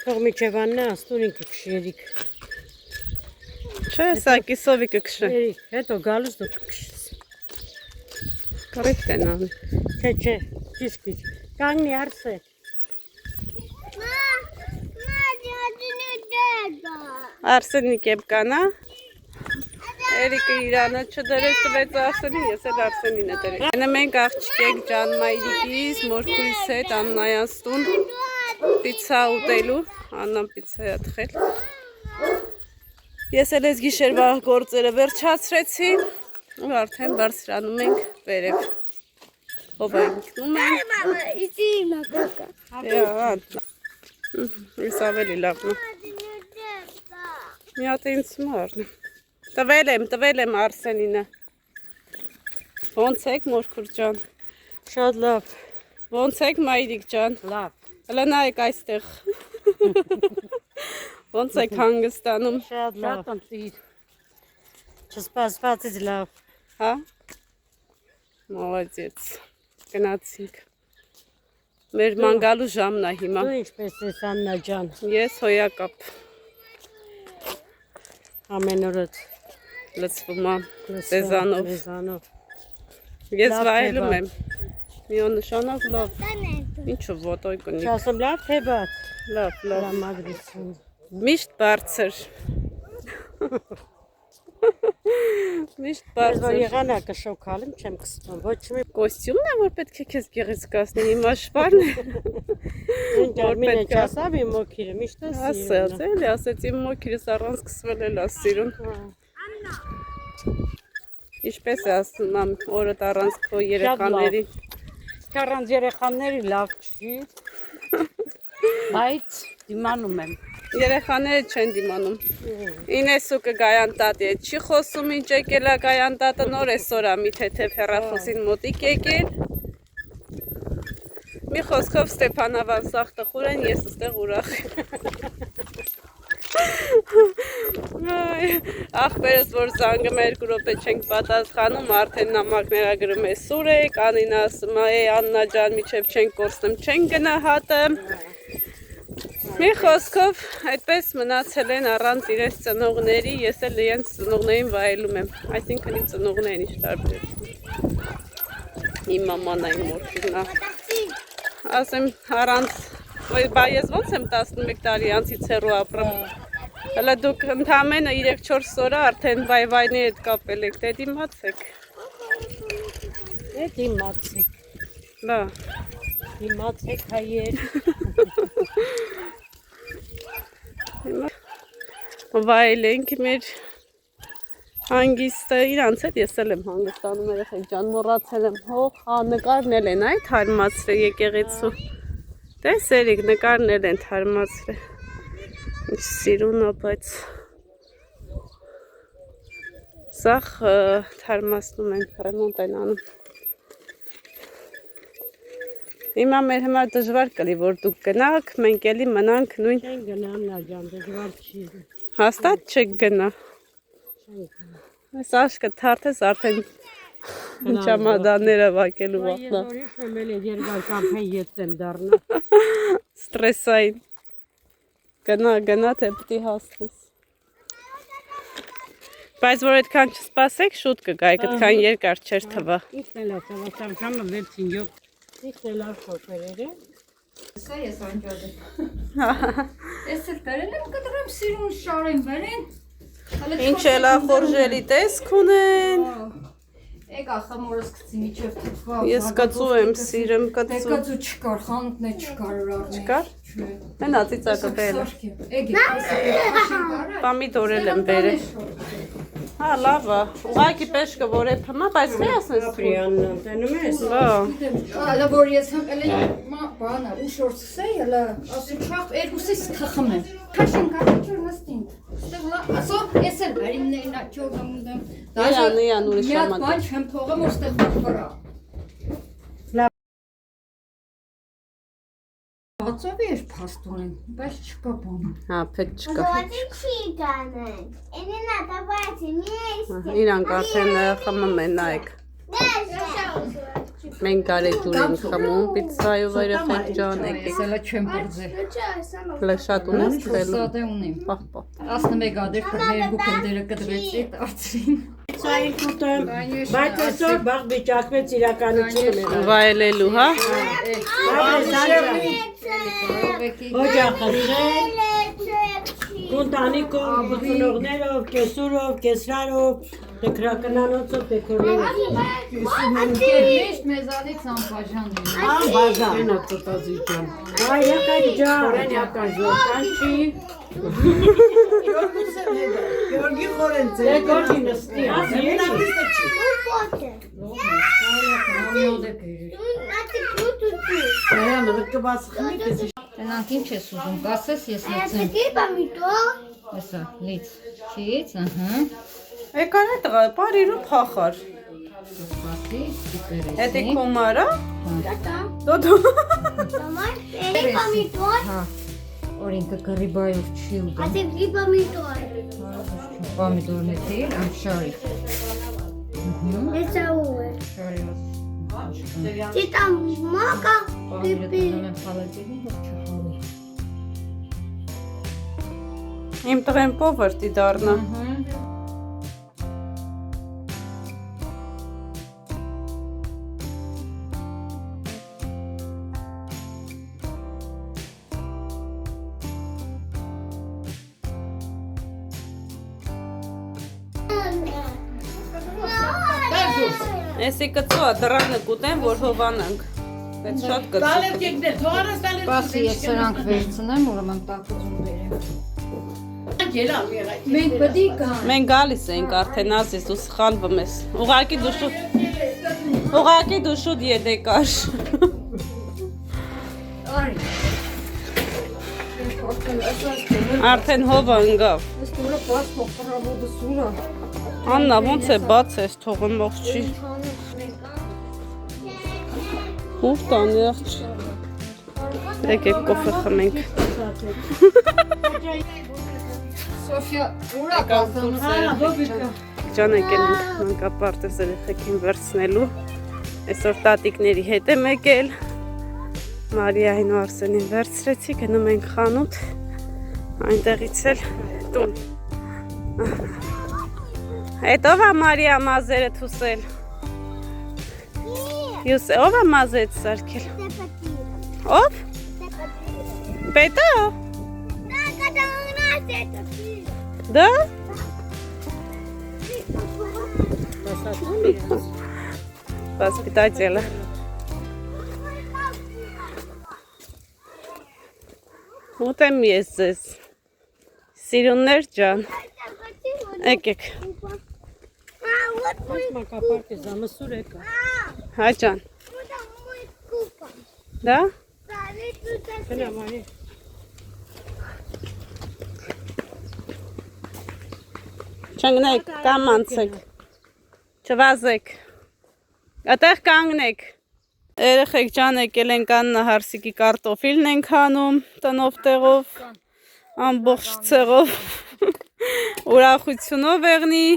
Թող միջևանն է աստուն ինքը քշերիք։ Չէ, սա կիսովի կքշե։ Հետո գալուս դու կքշես։ Կորեկտ են անի։ Չէ, ճիշտ։ Կանգնի արսե։ Արսենիկ եբ կանա։ Էրիկը իրանը չդրեց տվեց Արսենի, ես էլ Արսենին է դրեց։ Այնը մենք աղջիկ ջան մայրիկիս, մորքուրիս հետ Աննայանստուն պիցա ուտելու, Աննան պիցա է թխել։ Ես էլ ես գիշերվա գործերը վերջացրեցի ու արդեն բարձրանում ենք վերև։ Հով այնքնում ենք։ Ես ավելի լավն է։ Մի հատ ինձ մարն։ Տվել եմ Արսենինը։ Ոնց եք մորքուր ջան։ Շատ լավ։ Ոնց եք մայրիկ ջան։ Լավ։ Հələ նայեք այստեղ։ Ոնց եք հանգստանում։ Շատ լավ։ Շատ ընտիր։ Չսպասվածից լավ։ Հա։ Մոլодец։ Գնացինք։ Մեր մանգալու ժամն է հիմա։ Դու ինչպես ես Աննա ջան։ Ես հոյակապ։ Ամեն օրդ լցվում եմ սեզանով։ Ես վայելում եմ։ Միանշանակ լավ։ Ինչու ոտոյ կնի։ Չասեմ լավ թե բաց։ Լավ։ Լամագրություն։ Միշտ բարձր։ Միշտ Որ բարձր։ եղանակը շոքալում չեմ կսպում։ Ոչ մի Կոստյումն է, որ պետք է քեզ գեղեցկացնի, հիմա շվարն է։ Ջարմինը չասավ իմ մոքիրը, միշտ է Ասած էլի, ասեց իմ մոքիրս առանց սկսվել էլ ասիրուն։ Ինչպես է ասում ամ օրդ առանց քո երեխաների։ Առանց երեխաների լավ չի, բայց դիմանում եմ։ Երեխաները չեն դիմանում։ Ինեսու կգայան տատի հետ չի խոսում ինչ եկել է գայան տատը նոր այսօր է մի թեթև հեռախոսին մոտիկ եկել։ Մի խոսքով Ստեփանավան սաղ տխուր են, ես ստեղ ուրախ աղբերս որ զանգում 2 րոպե չենք պատասխանում, արդեն նամակները գրում է Սուրեկ, Անին ասում է Աննա ջան միջև չենք կորցնեմ, չենք գնահատը։ Մի խոսքով այդպես մնացել են առանց իրենց ծնողների, ես էլ իրենց ծնողներին վայելում եմ, այսինքն իմ ծնողներին ինչ տարբերություն։ Իմ մաման այն մորքիրն է։ Ասեմ առանց, բա ես ոնց եմ 11 տարի անցից հեռու ապրում։ Հələ դուք ընդամենը 3-4 օրը արդեն վայվայների հետ կապել եք, դե դիմացեք։ Դե դիմացեք։ Լավ։ Դիմացեք հայեր։ Վայելենք մեր հանգիստը, իրանց հետ ես էլ եմ հանգստանում երեխեք ջան, մոռացել եմ, նկարն էլ են այդ թարմացրել եկեղեցու, տես երիք նկարն էլ են թարմացրել, ինչ սիրուն է, բայց սաղ թարմացնում են, ռեմոնտ են անում։ Հիմա մեր համար դժվար կլի, որ դուք գնաք, մենք էլի մնանք նույն։ Չեն գնա Աննա ջան, դժվար չի։ Հաստատ չեք գնա։ Չեն գնա։ Այս աշկը թարթես արդեն ճամադանները վակելու վախնա։ Ես ուրիշ եմ էլ երկար կամփեն ետ եմ դառնա։ Ստրեսային։ Գնա, թե պիտի հասնես։ Բայց որ այդքան չսպասեք, շուտ կգայք, այդքան երկար չէր թվա։ Ինչն էլ ասա, որ ժամը 6-ին Իսկ էլ աշոքերերը։ Սա ես անջոդը։ Ես էլ բերել եմ կտրեմ սիրուն շարեն բերեն։ Ինչ էլ ախորժելի տեսք ունեն։ Եկա խմորս գցի միջև թվա։ Ես կծու եմ սիրում կծու։ Կծու չկար, խանութն է չկար ուրախ։ Չկար։ Մենա ծիծակը բերել։ Եկեք։ Պամիդոր էլ եմ բերել։ Հա, լավ է։ Ուղղակի պեշկը որ է փմա, բայց մի ասես Պրիաննա, տենում ես։ Բա։ Հələ որ ես հələ բանը ու շորցսե, հələ ասի չախ երկուսից թխմեմ։ Քաշին կարճոր նստին։ Ստեղ ասո ես էլ բերիմներն աճողում։ Նյան ուրիշ Մի հատ ժամանակ։ բան չեմ թողում որ ստեղ վրա։ Բացով էր փաստորեն, բայց չկա բան։ Հա, փետ չկա։ Ոչինչ չի կանեն։ Իննա տաբացի մի է։ Իրանք արդեն խմում են նայեք։ Դե շա։ Մենք գարեջուր ենք խմում պիցայով երեխեք ջան, եկեք։ Սելա չեմ բրձե։ Լեշատ ունես խելը։ Սադե ունեմ։ Պահ։ 11 ադեր կներգու կնդերը կդվեցի դարձրին։ Ցային կուտեմ, բայց այսօր բաղ վիճակվեց իրականությունը։ Վայելելու, հա։ Օջախացրել, կունտանիկով, բծնողներով, կեսուրով, կեսրարով, տեքրակնանոցով, տեքորներով։ Միշտ մեզանից անբաժան է։ Անբաժան։ Ենա կտազի ջան։ Այ եկեք ջան, եկան ջան, չի։ Գորգի խորենցե։ Գորգի նստի, ասի։ Տնանք ինչ ես ուզում, կասես ես լծեմ։ Հեսա, լիծ, չից, Եկան է տղա, պարիրու փախար։ սպասի, սիպեր ես։ Էդի կոմարա։ Դոդո։ Օրինքը կռիբայով չի ուտում։ Պամիդորն է թեյր, ամշարի։ Պամիրը դնում եմ խալատիրին, որ չխալի։ Իմ տղեն պովրտի դառնա։ Էսի կծուա դրանը կուտեն, որ հովանանք։ Այդ շատ կծու։ Պասի ես սրանք վերցնեմ, ուրեմն տակուծում վերեմ։ Մենք պդի կան։ Մենք գալիս ենք արդեն ասես ու սխալվում ես։ Ուղղակի դու շուտ յետեկար։ Արի։ Արդեն հովը ընկավ։ Ես դուրը բաց փոխարաբոդը սուրա։ Աննա ոնց է բաց ես թողում ողջի։ Ուր տանի աղջի։ Եկեք կոֆե խմենք։ Սոֆիա, ուրա կասում Ջան եկել ենք մանկապարտեզ երեխեքին վերցնելու։ Այսօր տատիկների հետ եմ եկել։ Մարիային ու Արսենին վերցրեցի, գնում ենք խանութ։ Այնտեղից էլ տուն։ Հետո վա Մարիա մազերը թուսել։ Ով է մազեց սարքել։ Ով։ Պետա։ Դա։ Վասպիտատելը։ Ուտեմ ես ձեզ։ Սիրուններ ջան։ Եկեք։ Մանկապարտեզ ամսուր եկա։ Հա ջան։ Դա։ Գնամ արի։ Չանգնեք, կամ անցեք։ Չվազեք։ Այդտեղ կանգնեք։ Երեխեք ջան եկել ենք Աննա Հարսիկի կարտոֆիլն ենք հանում տնով տեղով, ամբողջ ցեղով, ուրախությունով եղնի։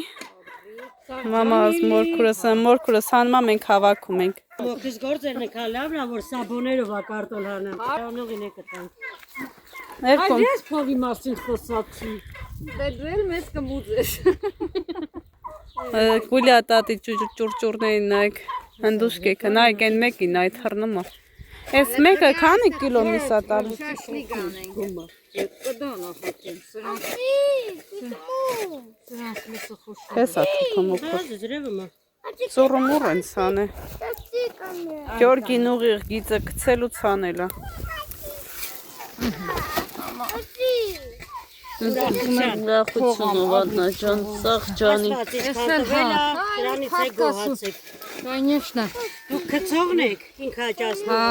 Մամաս մորքուրս հանում մենք հավաքում ենք։ Մոքս գործերն է քալավրա, որ սաբոներով ա կարտոլ հանեմ։ Անողին է կտանք։ Երկում։ Այս փողի մասին խոսացի։ Դե դու էլ մեզ կմուծես։ Գուլիա տատի ճուրճուրներին նայեք, հնդուշկեք, նայեք են մեկին այդ հռնումը։ Այս մեկը քանի կիլո միսա տալու։ Շաշլիկ անենք։ Կդա նախատեմ, սրանք միսը խոշոր։ Հեսա թքում ուքոր։ Զրևը։ Ծորումուր են ցանը։ Գյորգին ուղիղ գիծը գցելու ցանելա։ Ուրախությունով Աննա ջան, սաղ ջանի։ Դրանից է գոհացեք։ Конечно։ Դուք քցողն եք, ինքը հաճասն։ Հա։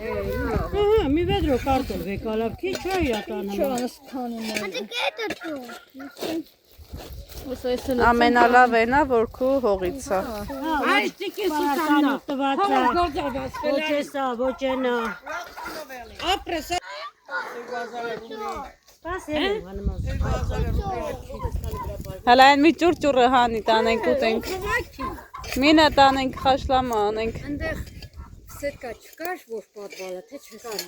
Ահա, մի վեդրո կարտոլ վեկալավ, քիչ չէ իրատանում։ Ամենալավենա, որ քու հողից է։ Այս տիկի սուտանով տված է։ Ոչ էսա, ոչ ենա։ Հələ այն մի ճուր-ճուրը հանի տանենք ուտենք։ Մինը տանենք, խաշլամա անենք։ Այնտեղ սետկա չկար, որ պատվալը, թե չկար։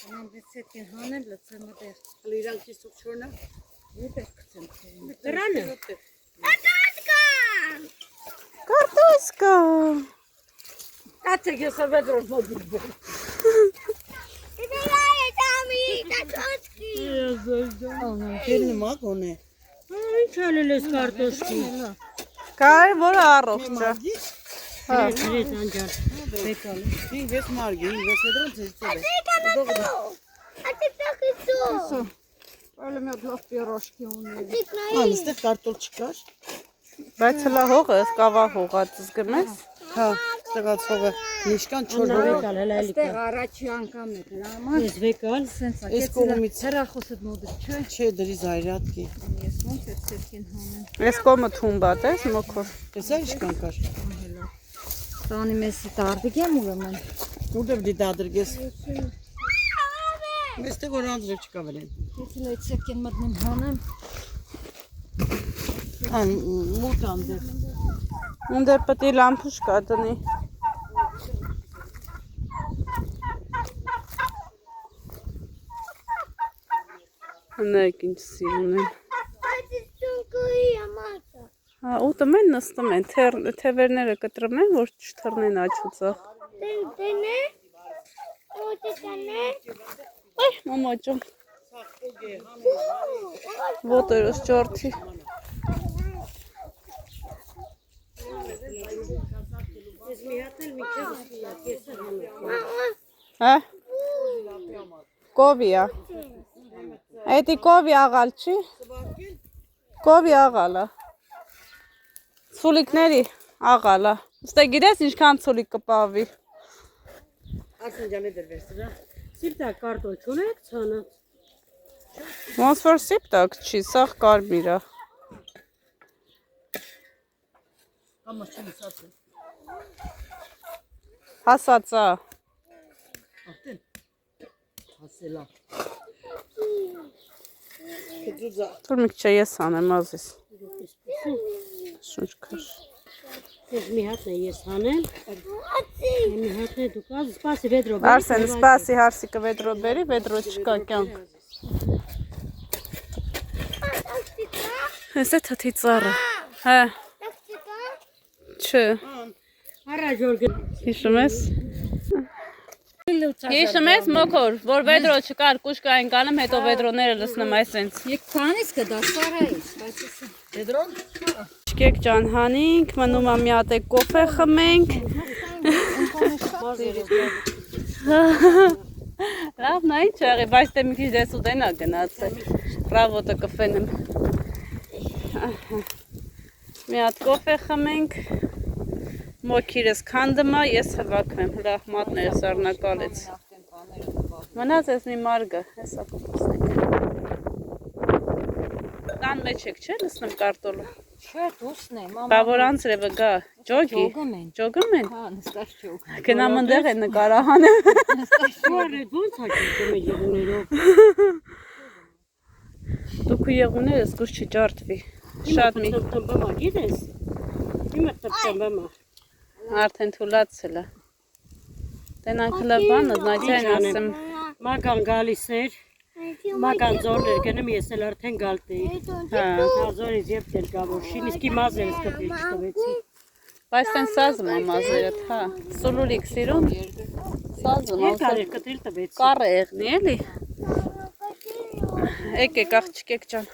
Անան դե սետկեն հանել լցեմ այդտեղ։ Իրանք իսու չորնա։ Ուտես գցեմ։ Դրանը։ Կարտոսկա։ Ատեք ես ավեդրոս մոդի։ Գելնի մակ ունե։ Ինչ ալել ես կարտոշկի։ Կարևորը առողջ է։ Գրեց անջար։ Բեկալ։ Ինգես մարգի, ինգես վեդրոն ծեծով է։ Այլ մի հատ լավ պիրոշկի ունի։ Այստեղ կարտոլ չկար։ Բայց հլա հողը, կավա հողածս գմես։ Հա, ստեղած հողը նիշկան 4 հողը։ Այստեղ առաջի անգամ է դրամա։ Ես վեկալ։ Սենց է։ Այս կողմից հեռախոսդ մոդը չէ։ չէ դրի զայրատկի։ Ես ոնց է սետկեն հանեմ։ Ես կոմը թումբատ ես մոքոր։ Տեսա ինչքան կար։ Տանի մեսի տարդիկ եմ ուրեմն։ Ուտև դի դադրգես։ Մեստեղ որ անձրև չկա վրեն։ Ես էլ այդ սետկեն մտնեմ հանեմ։ Ան մուտ անձև։ Ունդեր պտի լամպուշ կա տնի։ Հնայք ինչ սիրուն են։ Հա, ուտը մեն նստում են, թևերները կտրում են, որ չթռնեն աչուծախ։ Այ, մոմոջում։ Ոտերոս ճորդի։ Հա? Կովիա։ Էդի կովի աղալ չի։ Կովի աղալա։ Ցուլիկների աղալա։ Ստե գիտես ինչքան ցուլիկ կպավի։ Ասնջանը դրվես դրա։ Սիրտա կարտոլ չունեք ցանը։ Ոնց որ սիպտակ չի, սաղ կարմիր է։ Ամա չեմ սացել։ Հասածա։ Ատեն։ Հասելա։ Կդուզա։ Թող մի քիչ ես անեմ ազիս։ Շունչ քաշ։ Ես մի հատն է ես հանել։ Մի հատն է դու կազ, սպասի վեդրո։ Արսեն, սպասի հարսիկը վեդրո բերի, վեդրո չկա կյանք։ Ես է թաթի ծառը։ Հա։ Չէ։ Առաջորգը։ Հիշում ես։ Հիշում ես մոքոր, որ վեդրո չկար, կուշ կային կանեմ, հետո վեդրոները լսնեմ այսենց։ Եկ քանից կդա սարայից, բայց ես Վեդրոն։ Չկեք ջան հանինք, մնում է մի հատ է կոֆե խմենք։ Լավ, նա ինչ եղի, բայց դե մի քիչ դես ուտենա գնացել։ Ռավոտը կֆենեմ։ Մի հատ կոֆե խմենք։ Մոքիրս քանդմա, ես հվակվեմ, հրախմատները սառնակալեց։ Մնաց ես մի մարգը, հեսա կպոսնենք։ Տան մեջ եք չէ լսնում կարտոլը։ չէ դուսն եմ, Բա որ անձրևը գա, ջոգի, ջոգում են։ հա, նստած չուկ։ Գնամ ընդեղ է նկարահանեմ։ Շուարը ոնց հաճում է եղուներով։ Դուք ու եղուներս գուշ չջարդվի։ Շատ մի Տմբամա գիտես։ Իմը տմբամա։ արդեն թուլացել է։ Տենանք լավանը, նայցային ասեմ։ Մական գալիս էր։ Մական զորներ գնում ես էլ արդեն գալտի։ Հա, Զորից եվ դել գա որ շինիսկի մազերս կպրիչ տվեցի։ բայց տեն սազում է մազերդ, հա։ Սուլուրիկ սիրուն։ Սազում Երկար ասել։ էր կտրիլ տվեցի։ Կառը եղնի էլի։ Եկեք աղջիկեք ջան։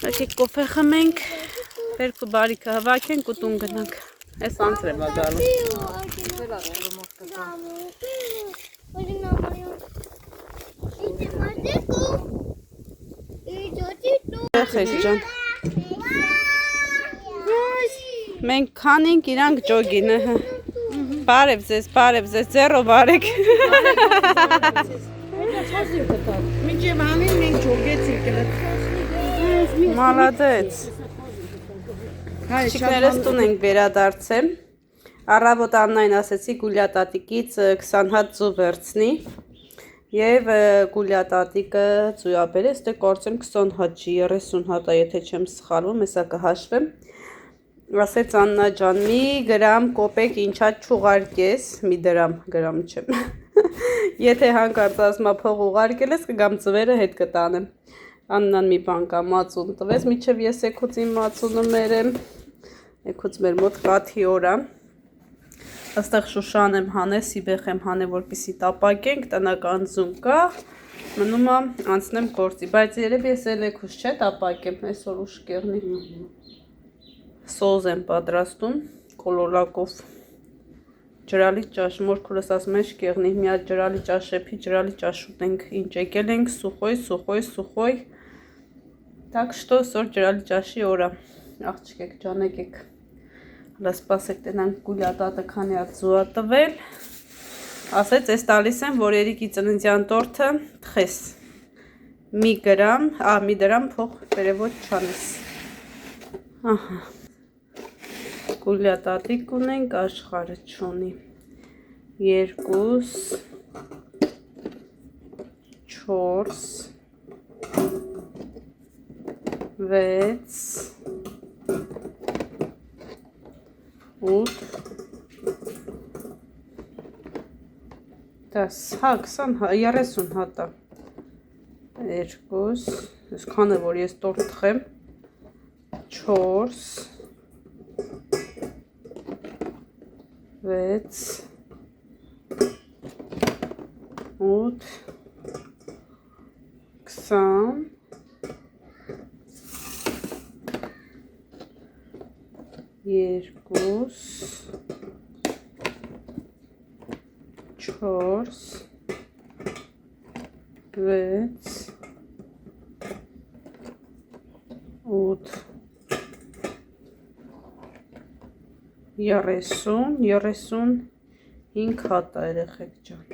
Եկեք կոֆե խմենք։ Երկու բարիքը հավաքենք ու տուն գնանք։ Այս անձրև է գալու։ Եղեք ջան։ Մենք քանենք իրանք ջոգին, հա։ Բարև ձեզ, ձեռո բարեք։ Մինչև հանին մենք ջոգեցինք։ Մալադեց։ Չիկներս տուն ենք վերադարձել։ Առավոտ Աննային ասեցի Գուլյատատիկից 20 հատ ձու վերցնի եւ Գուլյատատիկը ձույաբերեց, դե կարծեմ 20 հատ չի, 30 հատ է, եթե չեմ սխալվում, հեսա կհաշվեմ։ ասեց Աննա ջան, մի գրամ կոպեկ ինչա չուղարկես, մի դրամ չեմ։ Եթե հանկարծ ասմա փող ուղարկել ես, կգամ ծվերը հետ կտանեմ։ Աննան մի բան կա մածուն տվեց, միջև ես եկուց իմ մածունը մերեմ, եկուց մեր մոտ կաթի օրա։ Աստեղ շուշան եմ հանե, սիբեխ եմ հանե, որպիսի տապակենք, տնական ձուն կա, մնում անցնեմ գործի, բայց երև ես էլ եկուց չէ տապակեմ, այսօր ուշ կեղնի։ Սոզ եմ պատրաստում, կոլորակով, ջրալի ճաշ, մորքուրս ասում են շկեղնի, մի հատ ջրալի ճաշեպի, ջրալի ճաշ ուտենք, ինչ եկել ենք, սուխոյ, так что սոր ջրալի ճաշի օրա, աղջկեք, ջանեկեք, հլա սպասեք տնանք գուլյատատը քանի հատ զուա տվել, ասեց ես տալիս եմ, որ Երիկի ծննդյան տորթը թխես, մի դրամ փող վերևոտ չանես, ահա, գուլյատատիկ ունենք, աշխարը չունի, 2, 4, 6, 8, 10, 30 հատա, 2, ես քանը որ ես տորտ թխեմ, 4, 6, 8, 20, 2, 4, 6, 8, 35 հատ է երեխեք ջան։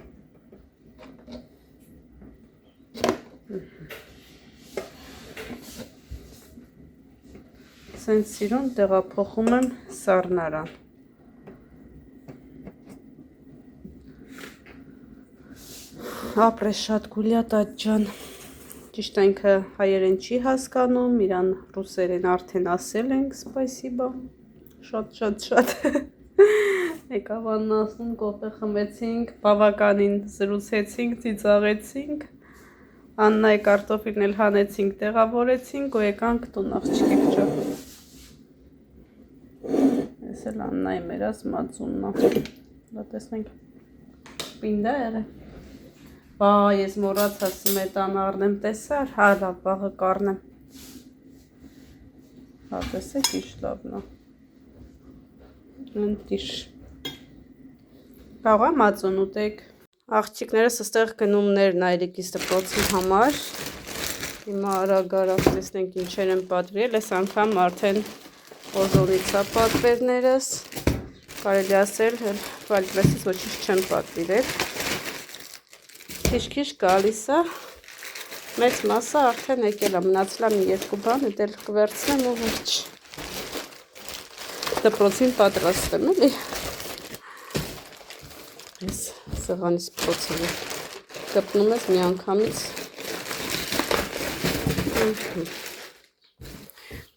Սենց սիրուն տեղափոխում եմ սառնարան։ Ապրես շատ գուլյատատ ջան։ Ճիշտ ինքը հայերեն չի հասկանում, իրան ռուսերեն արդեն ասել ենք, սպասիբա։ Շատ։ Եկավ Աննա ասում, կոֆե խմեցինք, բավականին զրուցեցինք, ծիծաղեցինք, Աննայի կարտոֆիլն էլ հանեցինք, տեղավորեցինք ու եկանք տուն աղջիկեք ջան։ Ես էլ Աննայի մերած մածունն է, դա տեսնենք, պինդա եղե։ Բա ես մորացա սմետան առնեմ, տեսար, հա լավ, բաղը կարնեմ։ Հա տեսեք ինչ լավն է։ Ընտիշ Կաղա մածուն ուտեք Աղջիկներս ստեղ գնումներն այրիկիս դպրոցի համար Հիմա արագ տեսնենք ինչեր են պատվիրել Այս անգամ արդեն օզոնից է պատվերներս Կարելի ասել վալիպրեսից ոչինչ չեմ պատվիրել Քիչ գալիս է Մեծ մասը արդեն եկել է մնացել է մի երկու բան Էդ էլ կվերցնեմ ու վերջ Դպրոցին պատրաստեմ էլի Ես սեղանից փոցել եմ Կպնում ես մի անգամից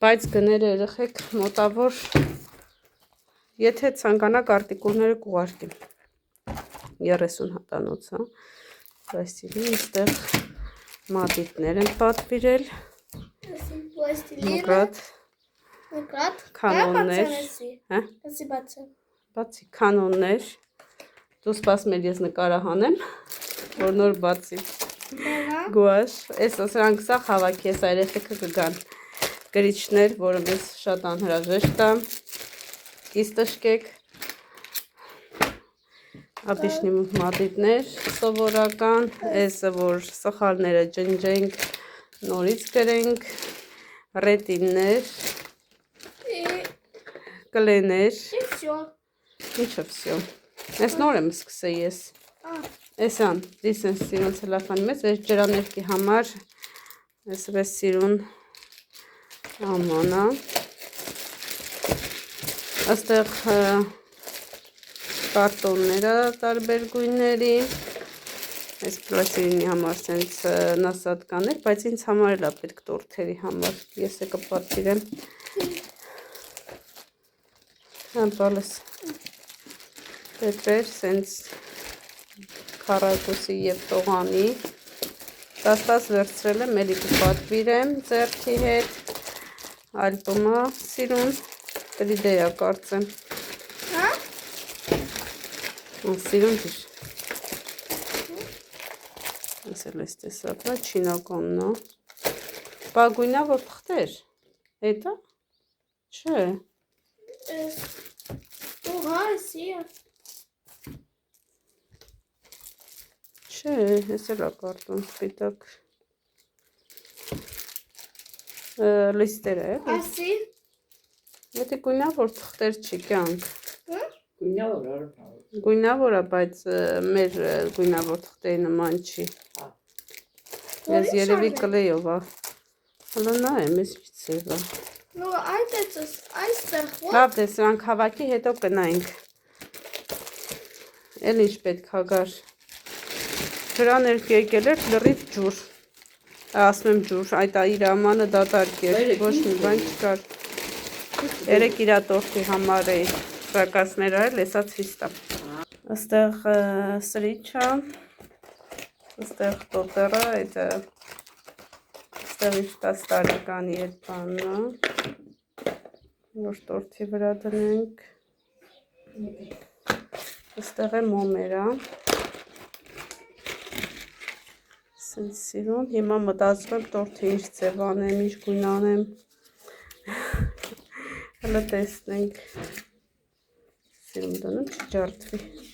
Բայց գնել երեխեք մոտավոր Եթե ցանկանաք արտիկուլները կուղարկեմ 30 հատանոց Բայց այստեղ մատիտներ են պատվիրել Կանոններ Բացի կանոններ Դու սպասմել ես նկարահանեմ Որ նոր բացի Գուաշ Ես սրանք սա խավաքի ես այրեխեքը կգան Գրիչներ, որը մեզ շատ անհրաժեշտ է Կիս տշկեք Աբիշնի մատիտներ Սովորական Էսը որ սխալները ջնջենք Նորից գրենք Ռետիններ Կլեներ Ինչը վսյո Ես նոր եմ սկսել ես Էսան, դիս են սիրուն սելաֆանի մեծ Ես ջրաներքի համար Ես վես սիրուն Ամանա Աստեղ Կարտոնները տարբեր գույների Ես պլասիրինի համար սենց նասատ կաներ Բայց ինձ համար էլ ապետք տորթերի համար Ես է կպատվիրեմ Բալես պետր սենց քառակուսի եւ տողանի 10 վերցրել եմ, էլի կպատվիրեմ ձեռքի հետ, ալբոմը սիրուն, 3D-ա կարծեմ։ Հա? Սիրուն դիշ։ Ասել ես տեսակնա, չինականնա։ Բա գույնա որ թղթեր, հետա, չէ։ Oha, siyah. Չէ, ես էլ ակարտուն սպիտակ լիստեր է, Asi. հետի գույնավոր թղթեր չի կյանք, Գույնավոր գույնավոր է, բայց մեր գույնավոր թղթերի նման չի, ես երևի կլեյով է, հլը նա եմ, ես չի ծևա, No, այստեղ լավ դե սրանք հավաքի հետո կնայինք, էլ ինչ պետք հագար, Հրան երբ եկել էր լրիվ ջուր, ասում եմ ջուր, այդ իր ամանը դատարկ էր, ոչ մի բան չկար, երեք իրա տորթի համար էի շրակացներ արել, եսա ցույց տամ, աստեղ սրիչա, աստեղ տոտերը, աստեղ իր 10 տարեկանի այդ բաննա, որ տորթի վրա դնենք, աստեղ է մոմերա, Սենց սիրուն, հիմա մտածում եմ տորթը ինչ ձև անեմ, ինչ գույն անեմ, հլը տեսնենք, սիրուն դնում չջարդվի։